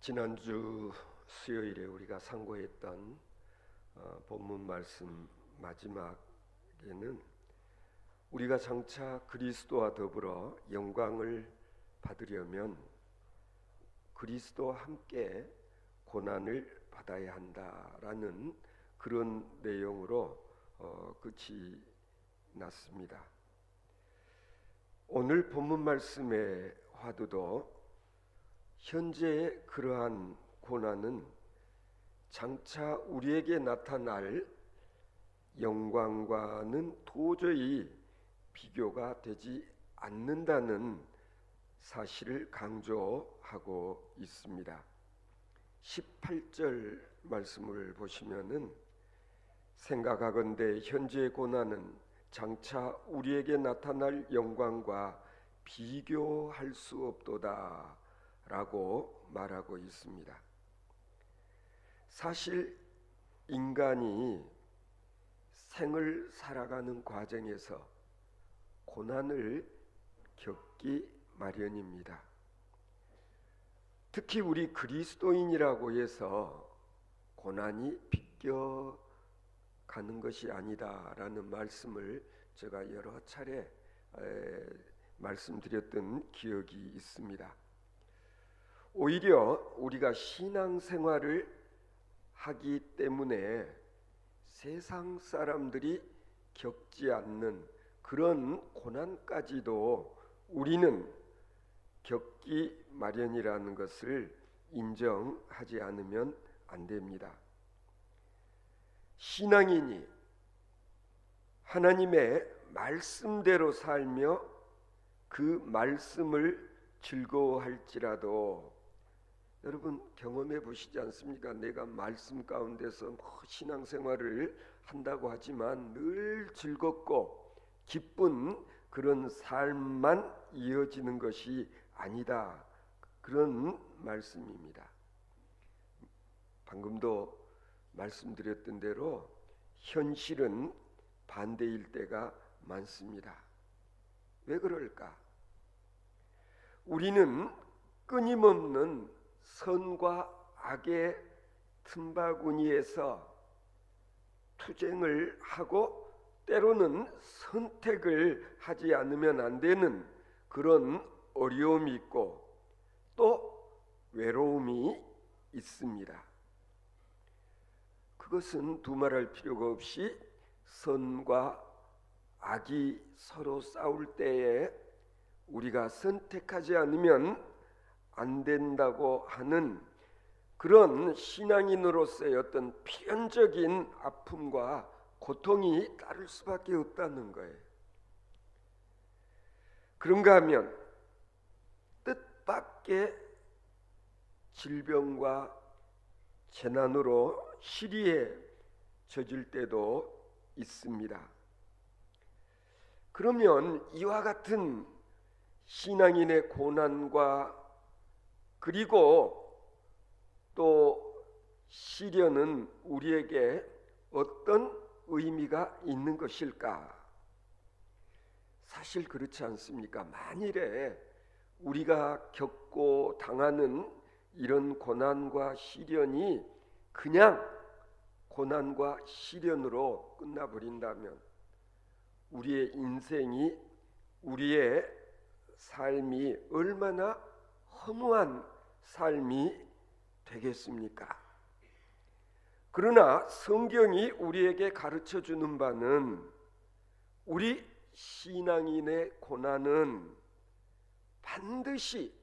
지난주 수요일에 우리가 상고했던 본문 말씀 마지막에는 우리가 장차 그리스도와 더불어 영광을 받으려면 그리스도와 함께 고난을 받아야 한다라는 그런 내용으로 끝이 났습니다. 오늘 본문 말씀의 화두도 현재의 그러한 고난은 장차 우리에게 나타날 영광과는 도저히 비교가 되지 않는다는 사실을 강조하고 있습니다. 18절 말씀을 보시면은 생각하건대 현재의 고난은 장차 우리에게 나타날 영광과 비교할 수 없도다 라고 말하고 있습니다. 사실 인간이 생을 살아가는 과정에서 고난을 겪기 마련입니다. 특히 우리 그리스도인이라고 해서 고난이 비껴가는 것이 아니다라는 말씀을 제가 여러 차례 말씀드렸던 기억이 있습니다. 오히려 우리가 신앙생활을 하기 때문에 세상 사람들이 겪지 않는 그런 고난까지도 우리는 겪기 마련이라는 것을 인정하지 않으면 안 됩니다. 신앙인이 하나님의 말씀대로 살며 그 말씀을 즐거워할지라도, 여러분 경험해 보시지 않습니까? 내가 말씀 가운데서 신앙생활을 한다고 하지만 늘 즐겁고 기쁜 그런 삶만 이어지는 것이 아니다, 그런 말씀입니다. 방금도 말씀드렸던 대로 현실은 반대일 때가 많습니다. 왜 그럴까? 우리는 끊임없는 선과 악의 틈바구니에서 투쟁을 하고 때로는 선택을 하지 않으면 안 되는 그런 어려움이 있고 또 외로움이 있습니다. 그것은 두말할 필요가 없이 선과 악이 서로 싸울 때에 우리가 선택하지 않으면 안 된다고 하는 그런 신앙인으로서의 어떤 필연적인 아픔과 고통이 따를 수밖에 없다는 거예요. 그런가 하면 뜻밖의 질병과 재난으로 시리에 젖을 때도 있습니다. 그러면 이와 같은 신앙인의 고난과 그리고 또 시련은 우리에게 어떤 의미가 있는 것일까? 사실 그렇지 않습니까? 만일에 우리가 겪고 당하는 이런 고난과 시련이 그냥 고난과 시련으로 끝나버린다면 우리의 인생이, 우리의 삶이 얼마나 허무한 삶이 되겠습니까? 그러나 성경이 우리에게 가르쳐주는 바는 우리 신앙인의 고난은 반드시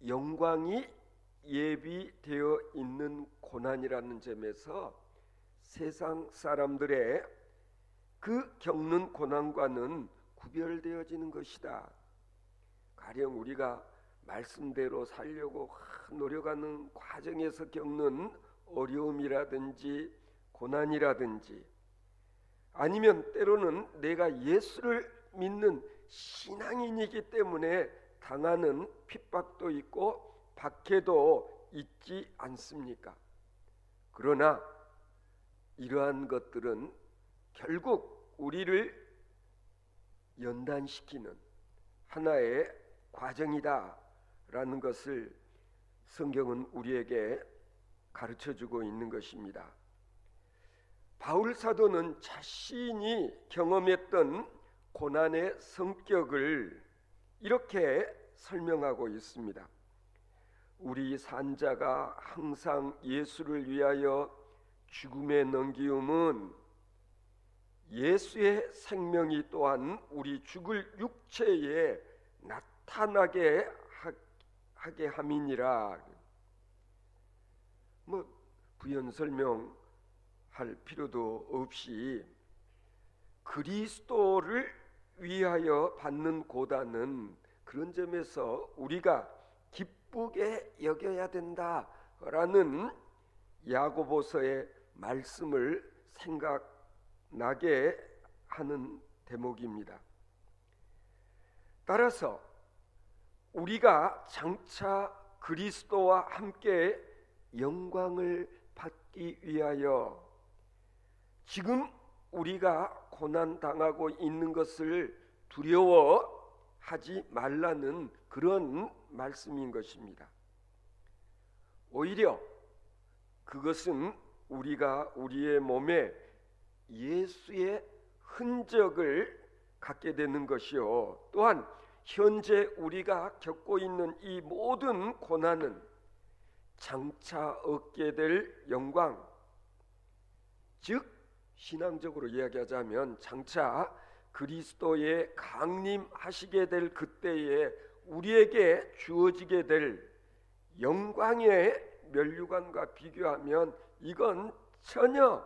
영광이 예비되어 있는 고난이라는 점에서 세상 사람들의 그 겪는 고난과는 구별되어지는 것이다. 가령 우리가 말씀대로 살려고 노력하는 과정에서 겪는 어려움이라든지 고난이라든지, 아니면 때로는 내가 예수를 믿는 신앙인이기 때문에 당하는 핍박도 있고 박해도 있지 않습니까? 그러나 이러한 것들은 결국 우리를 연단시키는 하나의 과정이다라는 것을 성경은 우리에게 가르쳐주고 있는 것입니다. 바울 사도는 자신이 경험했던 고난의 성격을 이렇게 설명하고 있습니다. 우리 산자가 항상 예수를 위하여 죽음에 넘기움은 예수의 생명이 또한 우리 죽을 육체에 나타나게 하게 함이니라. 부연 설명할 필요도 없이 그리스도를 위하여 받는 고단은 그런 점에서 우리가 기쁘게 여겨야 된다라는 야고보서의 말씀을 생각나게 하는 대목입니다. 따라서 우리가 장차 그리스도와 함께 영광을 받기 위하여 지금 우리가 고난 당하고 있는 것을 두려워하지 말라는 그런 말씀인 것입니다. 오히려 그것은 우리가 우리의 몸에 예수의 흔적을 갖게 되는 것이요, 또한 현재 우리가 겪고 있는 이 모든 고난은 장차 얻게 될 영광, 즉 신앙적으로 이야기하자면 장차 그리스도의 강림하시게 될 그때에 우리에게 주어지게 될 영광의 면류관과 비교하면 이건 전혀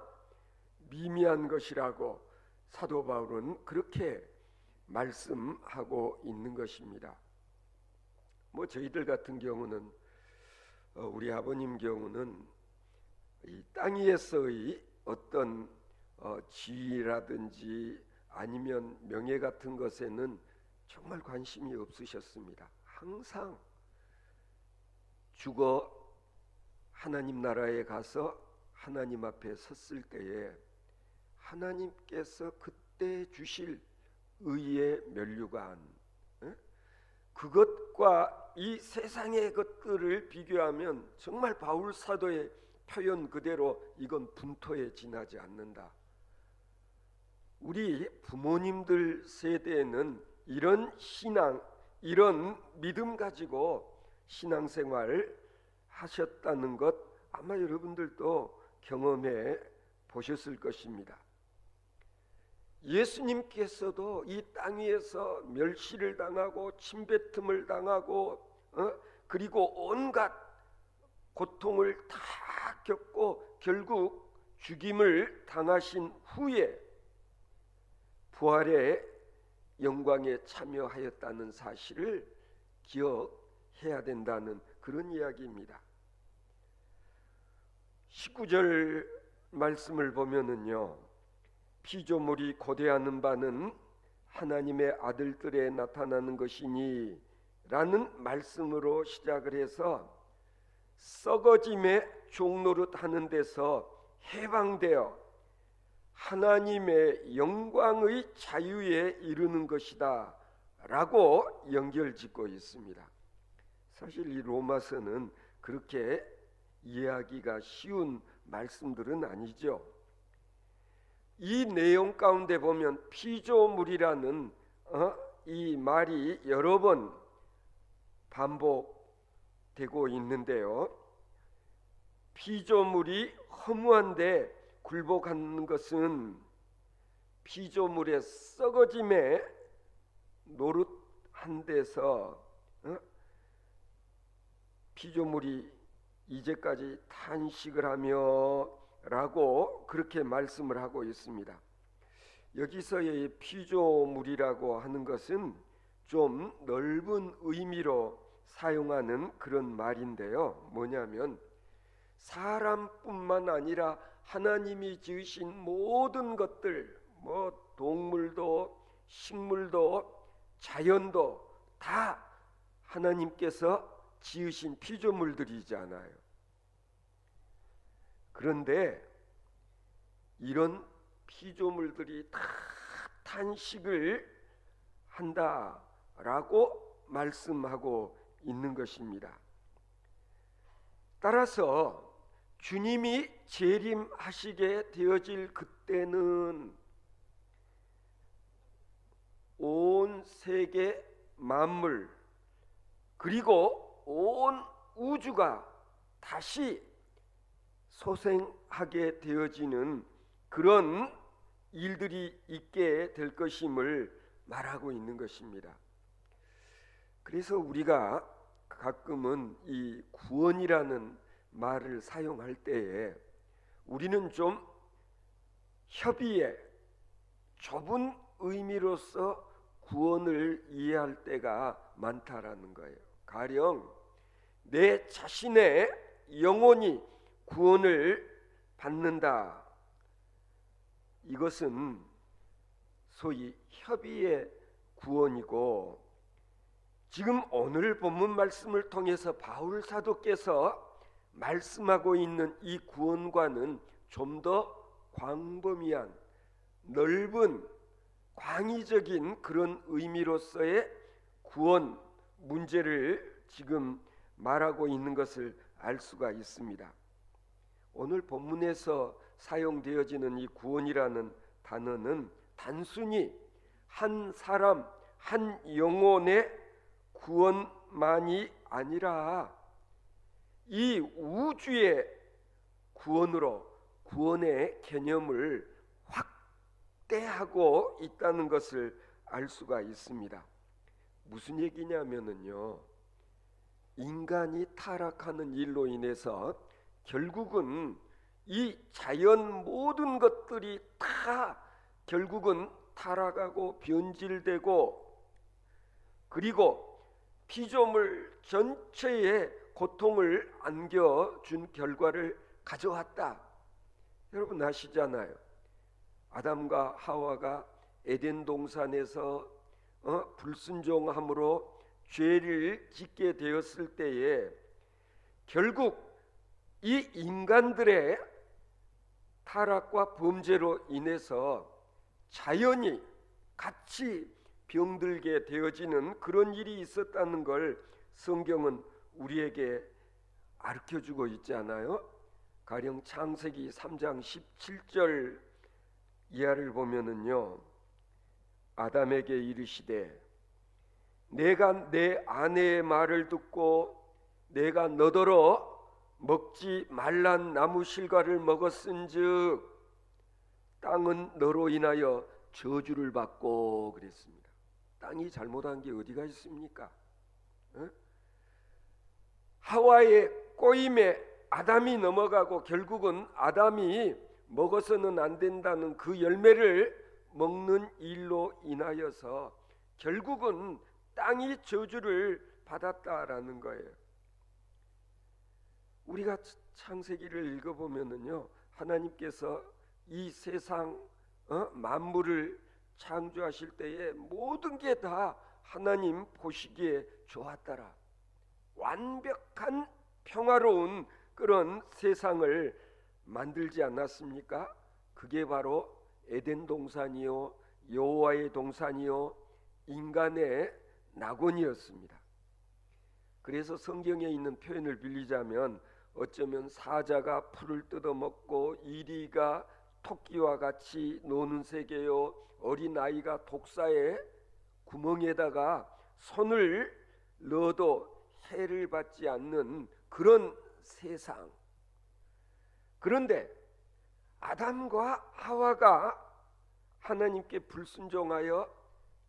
미미한 것이라고 사도 바울은 그렇게 말씀하고 있는 것입니다. 저희들 같은 경우는 우리 아버님 경우는 이 땅 위에서의 어떤 지위라든지 아니면 명예 같은 것에는 정말 관심이 없으셨습니다. 항상 죽어 하나님 나라에 가서 하나님 앞에 섰을 때에 하나님께서 그때 주실 의의 면류관, 그것과 이 세상의 것들을 비교하면 정말 바울 사도의 표현 그대로 이건 분토에 지나지 않는다. 우리 부모님들 세대에는 이런 신앙, 이런 믿음 가지고 신앙생활 하셨다는 것 아마 여러분들도 경험해 보셨을 것입니다. 예수님께서도 이 땅 위에서 멸시를 당하고 침뱉음을 당하고 그리고 온갖 고통을 다 겪고 결국 죽임을 당하신 후에 부활의 영광에 참여하였다는 사실을 기억해야 된다는 그런 이야기입니다. 19절 말씀을 보면은요, 피조물이 고대하는 바는 하나님의 아들들에 나타나는 것이니 라는 말씀으로 시작을 해서 썩어짐의 종노릇 하는 데서 해방되어 하나님의 영광의 자유에 이르는 것이다 라고 연결짓고 있습니다. 사실 이 로마서는 그렇게 이해하기가 쉬운 말씀들은 아니죠. 이 내용 가운데 보면 피조물이라는 이 말이 여러 번 반복되고 있는데요, 피조물이 허무한데 굴복하는 것은 피조물의 썩어짐에 노릇한 데서 피조물이 이제까지 탄식을 하며 라고 그렇게 말씀을 하고 있습니다. 여기서의 피조물이라고 하는 것은 좀 넓은 의미로 사용하는 그런 말인데요, 뭐냐면 사람뿐만 아니라 하나님이 지으신 모든 것들, 동물도 식물도 자연도 다 하나님께서 지으신 피조물들이잖아요. 그런데 이런 피조물들이 다 탄식을 한다라고 말씀하고 있는 것입니다. 따라서 주님이 재림하시게 되어질 그때는 온 세계 만물 그리고 온 우주가 다시 소생하게 되어지는 그런 일들이 있게 될 것임을 말하고 있는 것입니다. 그래서 우리가 가끔은 이 구원이라는 말을 사용할 때에 우리는 좀 협의의 좁은 의미로서 구원을 이해할 때가 많다라는 거예요. 가령 내 자신의 영혼이 구원을 받는다. 이것은 소위 협의의 구원이고, 지금 오늘 본문 말씀을 통해서 바울 사도께서 말씀하고 있는 이 구원과는 좀 더 광범위한 넓은 광의적인 그런 의미로서의 구원 문제를 지금 말하고 있는 것을 알 수가 있습니다. 오늘 본문에서 사용되어지는 이 구원이라는 단어는 단순히 한 사람, 한 영혼의 구원만이 아니라 이 우주의 구원으로 구원의 개념을 확대하고 있다는 것을 알 수가 있습니다. 무슨 얘기냐면요, 인간이 타락하는 일로 인해서 결국은 이 자연 모든 것들이 다 결국은 타락하고 변질되고, 그리고 피조물 전체에 고통을 안겨준 결과를 가져왔다. 여러분 아시잖아요. 아담과 하와가 에덴 동산에서 불순종함으로 죄를 짓게 되었을 때에 결국 이 인간들의 타락과 범죄로 인해서 자연이 같이 병들게 되어지는 그런 일이 있었다는 걸 성경은 우리에게 가르쳐주고 있지 않아요? 가령 창세기 3장 17절 이하를 보면은요, 아담에게 이르시되 내가 내 아내의 말을 듣고 내가 너더러 먹지 말란 나무 실과를 먹었은즉 땅은 너로 인하여 저주를 받고 그랬습니다. 땅이 잘못한 게 어디가 있습니까? 하와의 꼬임에 아담이 넘어가고 결국은 아담이 먹어서는 안 된다는 그 열매를 먹는 일로 인하여서 결국은 땅이 저주를 받았다라는 거예요. 우리가 창세기를 읽어보면은요, 하나님께서 이 세상 만물을 창조하실 때에 모든 게 다 하나님 보시기에 좋았더라. 완벽한 평화로운 그런 세상을 만들지 않았습니까? 그게 바로 에덴 동산이요, 여호와의 동산이요, 인간의 낙원이었습니다. 그래서 성경에 있는 표현을 빌리자면 어쩌면 사자가 풀을 뜯어먹고 이리가 토끼와 같이 노는 세계요, 어린아이가 독사의 구멍에다가 손을 넣어도 해를 받지 않는 그런 세상. 그런데 아담과 하와가 하나님께 불순종하여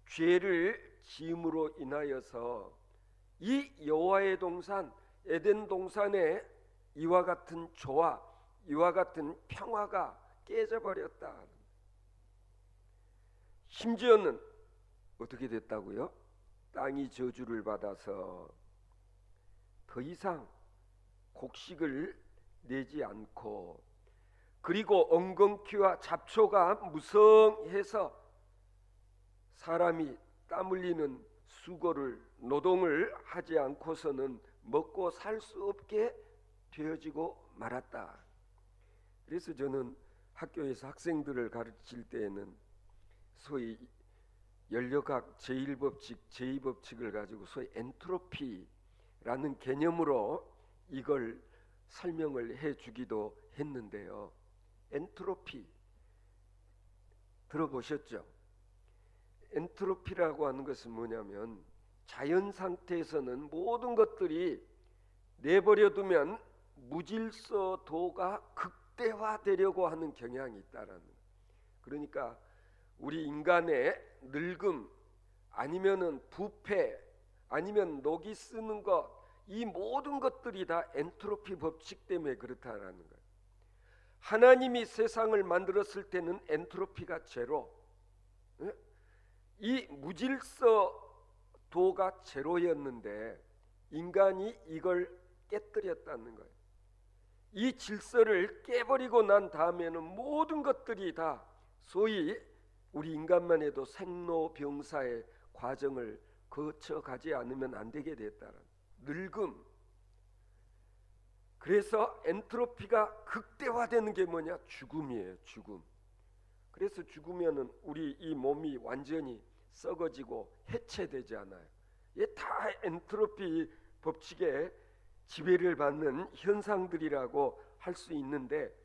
죄를 지음으로 인하여서 이 여호와의 동산 에덴 동산에 이와 같은 조화, 이와 같은 평화가 깨져버렸다. 심지어는 어떻게 됐다고요? 땅이 저주를 받아서 더 이상 곡식을 내지 않고, 그리고 엉겅퀴와 잡초가 무성해서 사람이 땀 흘리는 수고를, 노동을 하지 않고서는 먹고 살 수 없게 되어지고 말았다. 그래서 저는 학교에서 학생들을 가르칠 때에는 소위 연력학 제1법칙, 제2법칙을 가지고 소위 엔트로피라는 개념으로 이걸 설명을 해주기도 했는데요. 엔트로피 들어보셨죠? 엔트로피라고 하는 것은 뭐냐면 자연 상태에서는 모든 것들이 내버려두면 무질서도가 극대화되려고 하는 경향이 있다라는 거예요. 그러니까 우리 인간의 늙음 아니면은 부패 아니면 녹이 쓰는 것, 이 모든 것들이 다 엔트로피 법칙 때문에 그렇다라는 거예요. 하나님이 세상을 만들었을 때는 엔트로피가 제로, 이 무질서도가 제로였는데 인간이 이걸 깨뜨렸다는 거예요. 이 질서를 깨버리고 난 다음에는 모든 것들이 다 소위 우리 인간만 해도 생로병사의 과정을 거쳐가지 않으면 안 되게 됐다는 늙음. 그래서 엔트로피가 극대화되는 게 뭐냐? 죽음이에요. 죽음. 그래서 죽으면은 우리 이 몸이 완전히 썩어지고 해체되지 않아요. 이게 다 엔트로피 법칙에 지배를 받는 현상들이라고 할 수 있는데,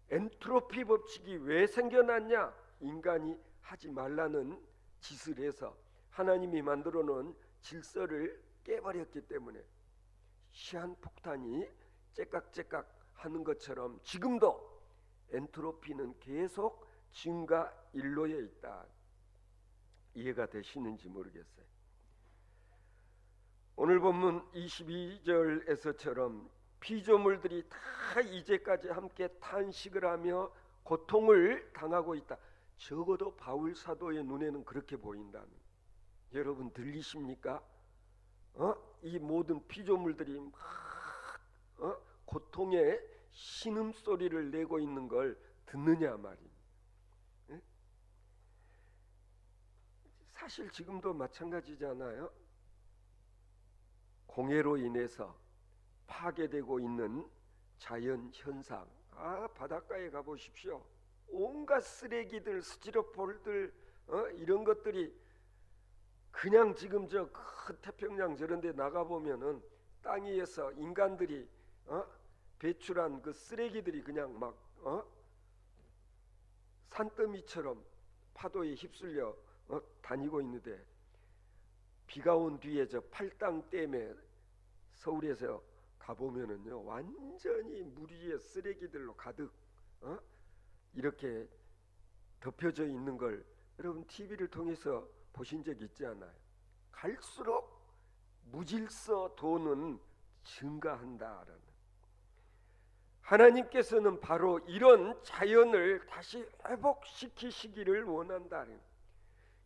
엔트로피 법칙이 왜 생겨났냐? 인간이 하지 말라는 짓을 해서 하나님이 만들어 놓은 질서를 깨버렸기 때문에 시한폭탄이 째깍째깍 하는 것처럼 지금도 엔트로피는 계속 증가 일로에 있다. 이해가 되시는지 모르겠어요. 오늘 본문 22절에서처럼 피조물들이 다 이제까지 함께 탄식을 하며 고통을 당하고 있다. 적어도 바울 사도의 눈에는 그렇게 보인다는. 여러분 들리십니까? 이 모든 피조물들이 막 고통의 신음소리를 내고 있는 걸 듣느냐 말입니다. 사실 지금도 마찬가지잖아요. 공해로 인해서 파괴되고 있는 자연 현상. 바닷가에 가보십시오. 온갖 쓰레기들, 스티로폴들, 이런 것들이 그냥 지금 저 큰 태평양 저런 데 나가보면은 땅 위에서 인간들이 배출한 그 쓰레기들이 그냥 막 산더미처럼 파도에 휩쓸려 다니고 있는데, 비가 온 뒤에 저 팔당댐에 서울에서 가보면은요, 완전히 물 위에 쓰레기들로 가득 이렇게 덮여져 있는 걸 여러분 TV를 통해서 보신 적 있지 않아요? 갈수록 무질서도는 증가한다라는. 하나님께서는 바로 이런 자연을 다시 회복시키시기를 원한다는.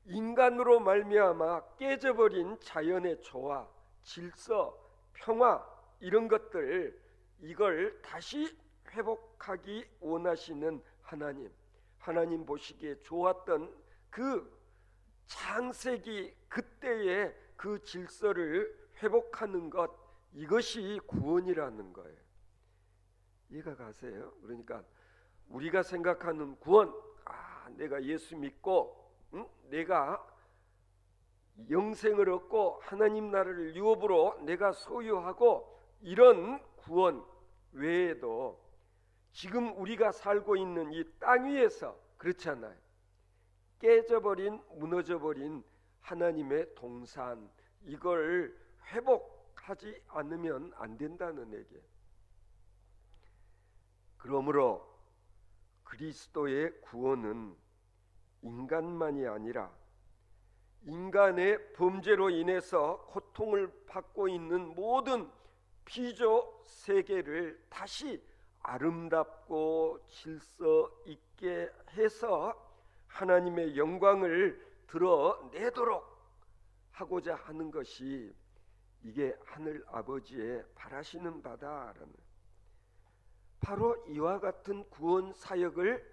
인간으로 말미암아 깨져버린 자연의 조화, 질서, 평화, 이런 것들, 이걸 다시 회복하기 원하시는 하나님. 하나님 보시기에 좋았던 그 창세기 그때의 그 질서를 회복하는 것, 이것이 구원이라는 거예요. 이해가 가세요? 그러니까 우리가 생각하는 구원, 내가 예수 믿고 내가 영생을 얻고 하나님 나라를 유업으로 내가 소유하고, 이런 구원 외에도 지금 우리가 살고 있는 이 땅 위에서 그렇잖아요. 깨져버린, 무너져버린 하나님의 동산, 이걸 회복하지 않으면 안 된다는 얘기예요. 그러므로 그리스도의 구원은 인간만이 아니라 인간의 범죄로 인해서 고통을 받고 있는 모든 피조 세계를 다시 아름답고 질서 있게 해서 하나님의 영광을 드러내도록 하고자 하는 것이, 이게 하늘 아버지의 바라시는 바다라는, 바로 이와 같은 구원 사역을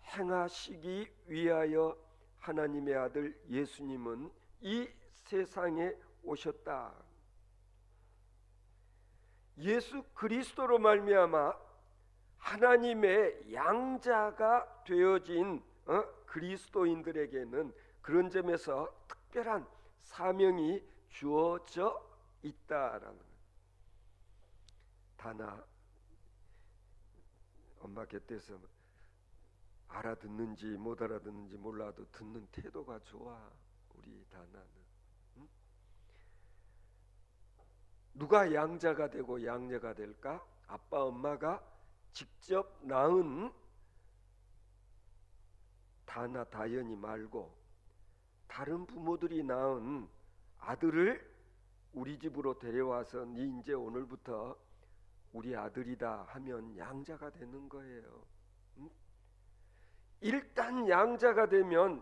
행하시기 위하여 하나님의 아들 예수님은 이 세상에 오셨다. 예수 그리스도로 말미암아 하나님의 양자가 되어진 그리스도인들에게는 그런 점에서 특별한 사명이 주어져 있다라는 거예요. 다나 엄마 곁에서 알아듣는지 못 알아듣는지 몰라도 듣는 태도가 좋아. 우리 다나는. 응? 누가 양자가 되고 양녀가 될까? 아빠 엄마가 직접 낳은 다나 다연이 말고 다른 부모들이 낳은 아들을 우리 집으로 데려와서 네 이제 오늘부터 우리 아들이다 하면 양자가 되는 거예요. 응? 일단 양자가 되면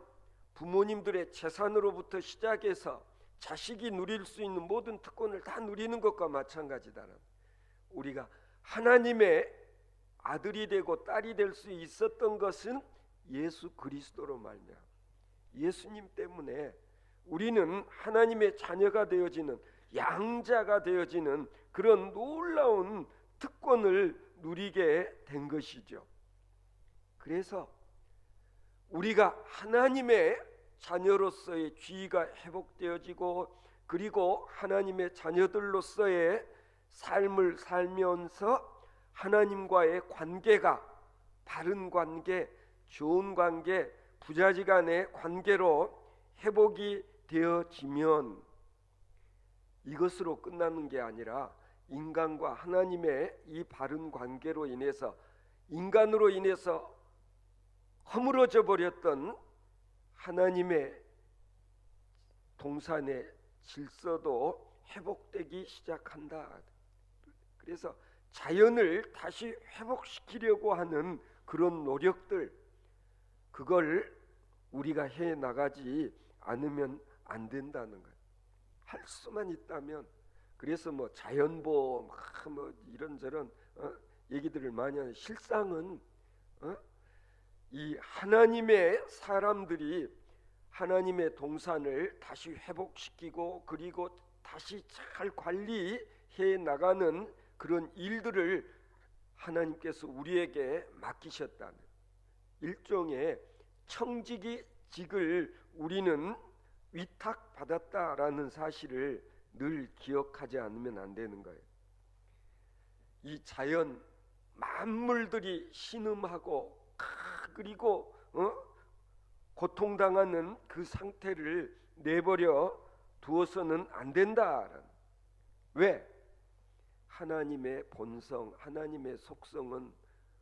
부모님들의 재산으로부터 시작해서 자식이 누릴 수 있는 모든 특권을 다 누리는 것과 마찬가지다. 우리가 하나님의 아들이 되고 딸이 될 수 있었던 것은 예수 그리스도로 말미암아 예수님 때문에 우리는 하나님의 자녀가 되어지는 양자가 되어지는 그런 놀라운 특권을 누리게 된 것이죠. 그래서 우리가 하나님의 자녀로서의 지위가 회복되어지고 그리고 하나님의 자녀들로서의 삶을 살면서 하나님과의 관계가 바른 관계, 좋은 관계, 부자지간의 관계로 회복이 되어지면 이것으로 끝나는 게 아니라 인간과 하나님의 이 바른 관계로 인해서 인간으로 인해서 허물어져 버렸던 하나님의 동산의 질서도 회복되기 시작한다. 그래서 자연을 다시 회복시키려고 하는 그런 노력들, 그걸 우리가 해 나가지 않으면 안 된다는 거예요. 할 수만 있다면. 그래서 뭐 자연보호 뭐 이런저런 얘기들을 많이 하는 실상은 이 하나님의 사람들이 하나님의 동산을 다시 회복시키고 그리고 다시 잘 관리해 나가는 그런 일들을 하나님께서 우리에게 맡기셨다는 일종의 청지기직을 우리는 위탁받았다라는 사실을 늘 기억하지 않으면 안 되는 거예요. 이 자연 만물들이 신음하고 그리고 고통당하는 그 상태를 내버려 두어서는 안 된다. 왜? 하나님의 본성, 하나님의 속성은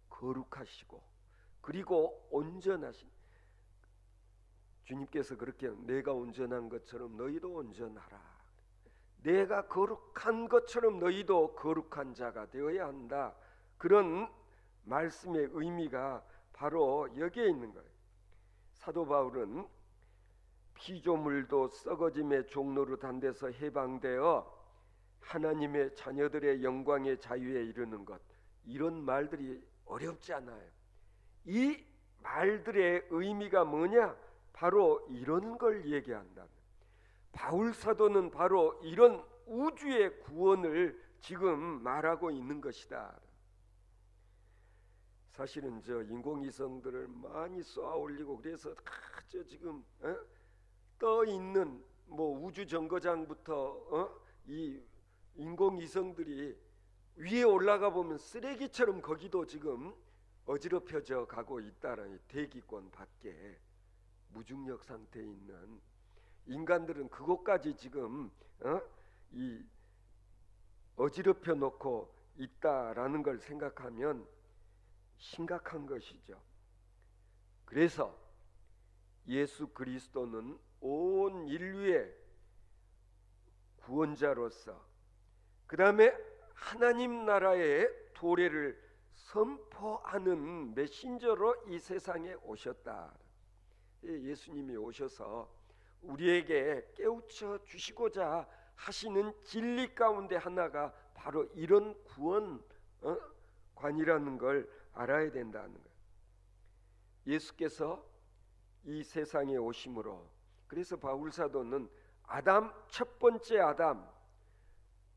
거룩하시고 그리고 온전하신, 주님께서 그렇게 내가 온전한 것처럼 너희도 온전하라, 내가 거룩한 것처럼 너희도 거룩한 자가 되어야 한다. 그런 말씀의 의미가 바로 여기에 있는 거예요. 사도 바울은 피조물도 썩어짐의 종로로 단 데서 해방되어 하나님의 자녀들의 영광의 자유에 이르는 것, 이런 말들이 어렵지 않아요. 이 말들의 의미가 뭐냐? 바로 이런 걸 얘기한다. 바울 사도는 바로 이런 우주의 구원을 지금 말하고 있는 것이다. 사실은 저 인공위성들을 많이 쏘아 올리고 그래서 저 지금 떠 있는 뭐 우주 정거장부터 이 인공위성들이 위에 올라가 보면 쓰레기처럼 거기도 지금 어지럽혀져 가고 있다라는, 대기권 밖에 무중력 상태에 있는 인간들은 그것까지 지금 이 어지럽혀 놓고 있다라는 걸 생각하면 심각한 것이죠. 그래서 예수 그리스도는 온 인류의 구원자로서 그 다음에 하나님 나라의 도래를 선포하는 메신저로 이 세상에 오셨다. 예수님이 오셔서 우리에게 깨우쳐 주시고자 하시는 진리 가운데 하나가 바로 이런 구원관이라는 걸 알아야 된다는 거예요. 예수께서 이 세상에 오심으로, 그래서 바울 사도는 아담, 첫 번째 아담,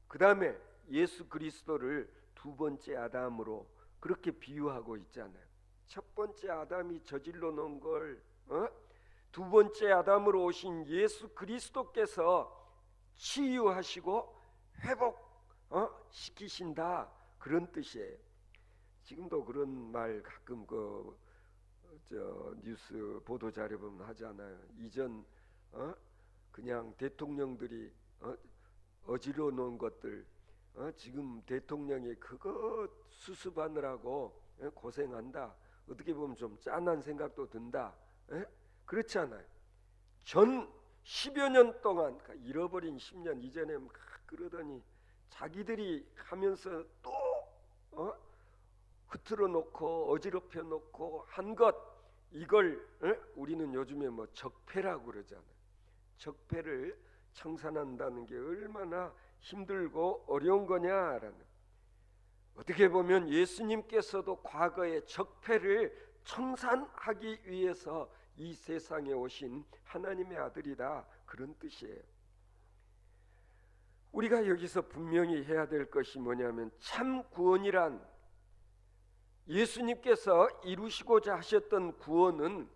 그 다음에 예수 그리스도를 두 번째 아담으로 그렇게 비유하고 있잖아요. 첫 번째 아담이 저질러 놓은 걸 두 번째 아담으로 오신 예수 그리스도께서 치유하시고 회복 시키신다, 그런 뜻이에요. 지금도 그런 말 가끔 뉴스 보도 자료 보면 하잖아요. 이전 그냥 대통령들이 어지러워 놓은 것들 지금 대통령이 그거 수습하느라고 고생한다. 어떻게 보면 좀 짠한 생각도 든다. 그렇지 않아요. 전 10여 년 동안 잃어버린 10년 이전에 막 그러더니 자기들이 하면서 또 흐트러 놓고 어지럽혀 놓고 한 것, 이걸 우리는 요즘에 뭐 적폐라고 그러잖아요. 적폐를 청산한다는 게 얼마나 힘들고 어려운 거냐라는, 어떻게 보면 예수님께서도 과거의 적폐를 청산하기 위해서 이 세상에 오신 하나님의 아들이다, 그런 뜻이에요. 우리가 여기서 분명히 해야 될 것이 뭐냐면, 참 구원이란 예수님께서 이루시고자 하셨던 구원은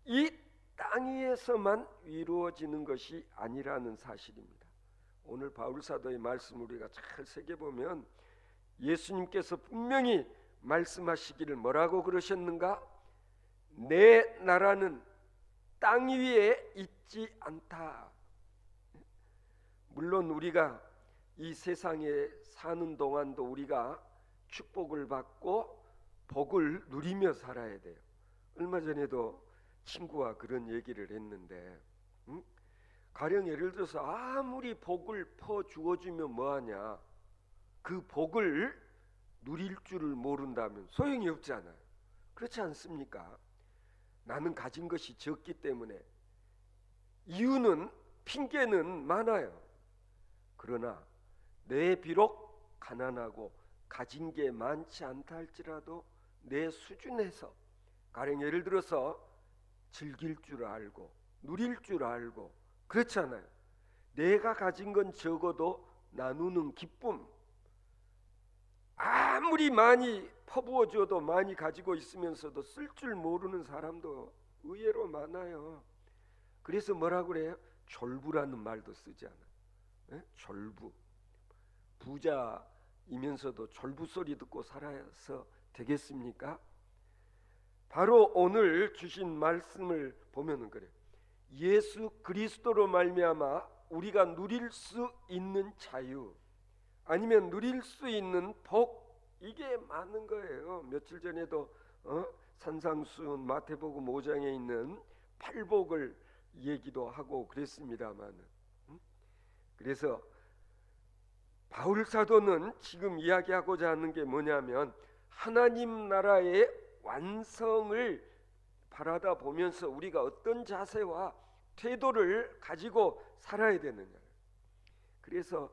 이 땅 위에서만 이루어지는 것이 아니라는 사실입니다. 오늘 바울 사도의 말씀을 우리가 잘 새겨보면 예수님께서 분명히 말씀하시기를 뭐라고 그러셨는가? 내 나라는 땅 위에 있지 않다. 물론 우리가 이 세상에 사는 동안도 우리가 축복을 받고 복을 누리며 살아야 돼요. 얼마 전에도 친구와 그런 얘기를 했는데, 가령 예를 들어서 아무리 복을 퍼 주어주면 뭐하냐, 그 복을 누릴 줄을 모른다면 소용이 없잖아요. 그렇지 않습니까? 나는 가진 것이 적기 때문에, 이유는 핑계는 많아요. 그러나 내 비록 가난하고 가진 게 많지 않다 할지라도 내 수준에서, 가령 예를 들어서 즐길 줄 알고 누릴 줄 알고, 그렇잖아요. 내가 가진 건 적어도 나누는 기쁨, 아무리 많이 퍼부어 줘도 많이 가지고 있으면서도 쓸 줄 모르는 사람도 의외로 많아요. 그래서 뭐라고 그래요? 졸부라는 말도 쓰지 않아요. 졸부. 부자이면서도 졸부 소리 듣고 살아서 되겠습니까? 바로 오늘 주신 말씀을 보면은 그래요. 예수 그리스도로 말미암아 우리가 누릴 수 있는 자유, 아니면 누릴 수 있는 복, 이게 많은 거예요. 며칠 전에도 산상수훈 마태복음 5장에 있는 팔복을 얘기도 하고 그랬습니다만, 그래서 바울 사도는 지금 이야기하고자 하는 게 뭐냐면, 하나님 나라의 완성을 바라다 보면서 우리가 어떤 자세와 태도를 가지고 살아야 되느냐. 그래서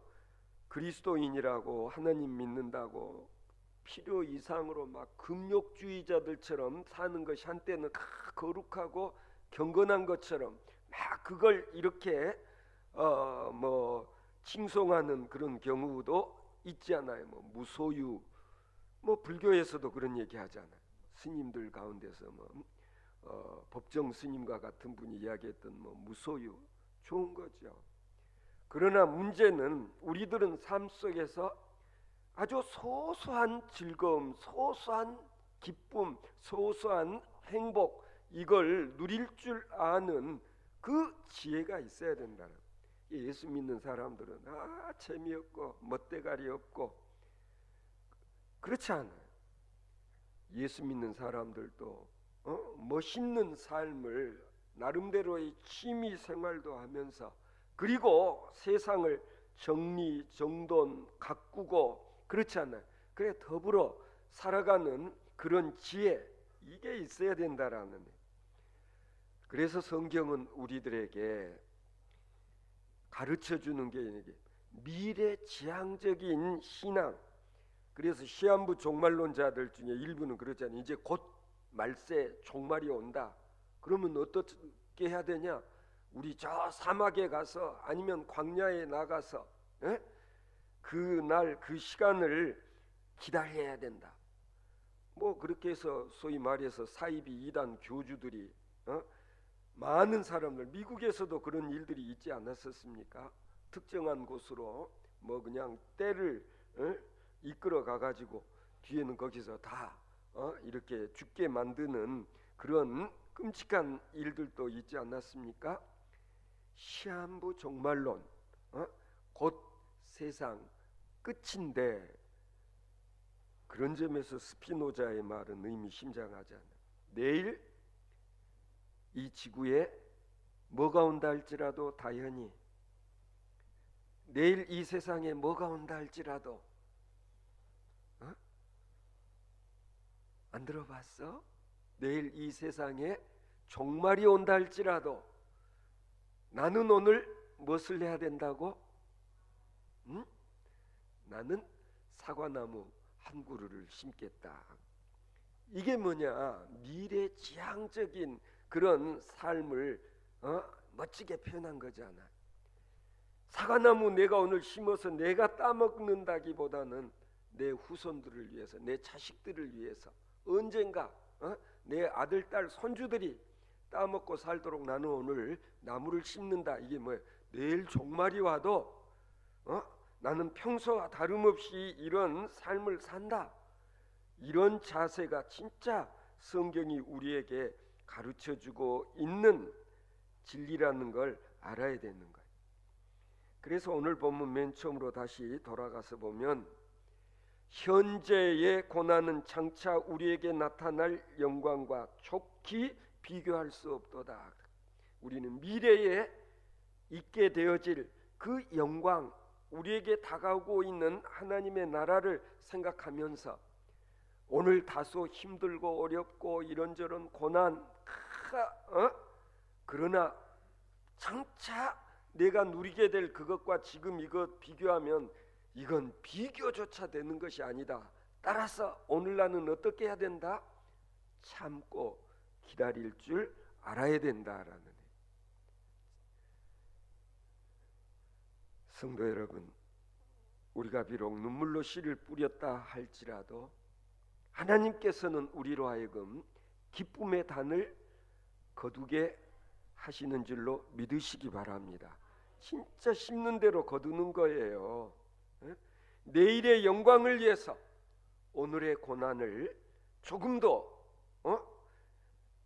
그리스도인이라고, 하나님 믿는다고 필요 이상으로 막 금욕주의자들처럼 사는 것이 한때는 거룩하고 경건한 것처럼 막 그걸 이렇게 칭송하는 그런 경우도 있지 않아요. 무소유, 불교에서도 그런 얘기 하잖아요. 스님들 가운데서 법정 스님과 같은 분이 이야기했던 무소유, 좋은 거죠. 그러나 문제는 우리들은 삶 속에서 아주 소소한 즐거움, 소소한 기쁨, 소소한 행복, 이걸 누릴 줄 아는 그 지혜가 있어야 된다는. 예수 믿는 사람들은 재미없고 멋대가리 없고 그렇지 않아요. 예수 믿는 사람들도 멋있는 삶을 나름대로의 취미 생활도 하면서, 그리고 세상을 정리정돈 가꾸고 그렇지 않아요. 그래 더불어 살아가는 그런 지혜, 이게 있어야 된다라는. 그래서 성경은 우리들에게 가르쳐주는 게 미래지향적인 신앙. 그래서 시한부 종말론자들 중에 일부는 그러잖아요. 이제 곧 말세 종말이 온다. 그러면 어떻게 해야 되냐? 우리 저 사막에 가서, 아니면 광야에 나가서 그날 그 시간을 기다려야 된다. 그렇게 해서 소위 말해서 사이비 이단 교주들이 많은 사람들, 미국에서도 그런 일들이 있지 않았었습니까? 특정한 곳으로 그냥 때를 이끌어 가가지고 뒤에는 거기서 다 이렇게 죽게 만드는 그런 끔찍한 일들도 있지 않았습니까? 시한부 종말론, 곧 세상 끝인데, 그런 점에서 스피노자의 말은 의미심장하지 않아요. 내일 이 지구에 뭐가 온다 할지라도 다연히, 내일 이 세상에 뭐가 온다 할지라도, 안 들어봤어? 내일 이 세상에 종말이 온다 할지라도 나는 오늘 무엇을 해야 된다고? 나는 사과나무 한 그루를 심겠다. 이게 뭐냐? 미래지향적인 그런 삶을 멋지게 표현한 거잖아. 사과나무 내가 오늘 심어서 내가 따먹는다기보다는 내 후손들을 위해서, 내 자식들을 위해서, 언젠가 내 아들, 딸, 손주들이 따먹고 살도록 나는 오늘 나무를 심는다. 이게 뭐예요? 내일 종말이 와도 나는 평소와 다름없이 이런 삶을 산다. 이런 자세가 진짜 성경이 우리에게 가르쳐주고 있는 진리라는 걸 알아야 되는 거예요. 그래서 오늘 본문 맨 처음으로 다시 돌아가서 보면, 현재의 고난은 장차 우리에게 나타날 영광과 촉히 비교할 수 없도다. 우리는 미래에 있게 되어질 그 영광, 우리에게 다가오고 있는 하나님의 나라를 생각하면서 오늘 다소 힘들고 어렵고 이런저런 고난, 그러나 장차 내가 누리게 될 그것과 지금 이것 비교하면 이건 비교조차 되는 것이 아니다. 따라서 오늘 나는 어떻게 해야 된다? 참고 기다릴 줄 알아야 된다라는. 성도 여러분, 우리가 비록 눈물로 씨를 뿌렸다 할지라도 하나님께서는 우리로 하여금 기쁨의 단을 거두게 하시는 줄로 믿으시기 바랍니다. 진짜 심는 대로 거두는 거예요. 내일의 영광을 위해서 오늘의 고난을 조금도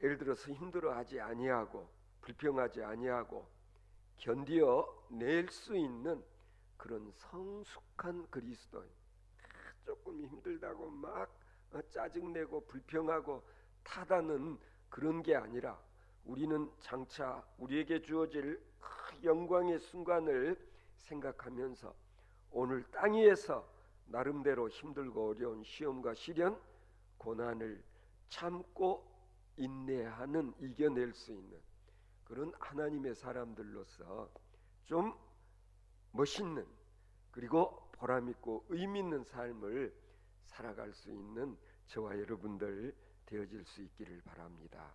예를 들어서 힘들어하지 아니하고 불평하지 아니하고 견디어 낼 수 있는 그런 성숙한 그리스도인. 조금 힘들다고 막 짜증내고 불평하고 타다는 그런 게 아니라, 우리는 장차 우리에게 주어질 영광의 순간을 생각하면서 오늘 땅 위에서 나름대로 힘들고 어려운 시험과 시련, 고난을 참고 인내하는, 이겨낼 수 있는 그런 하나님의 사람들로서 좀 멋있는, 그리고 보람있고 의미있는 삶을 살아갈 수 있는 저와 여러분들 되어질 수 있기를 바랍니다.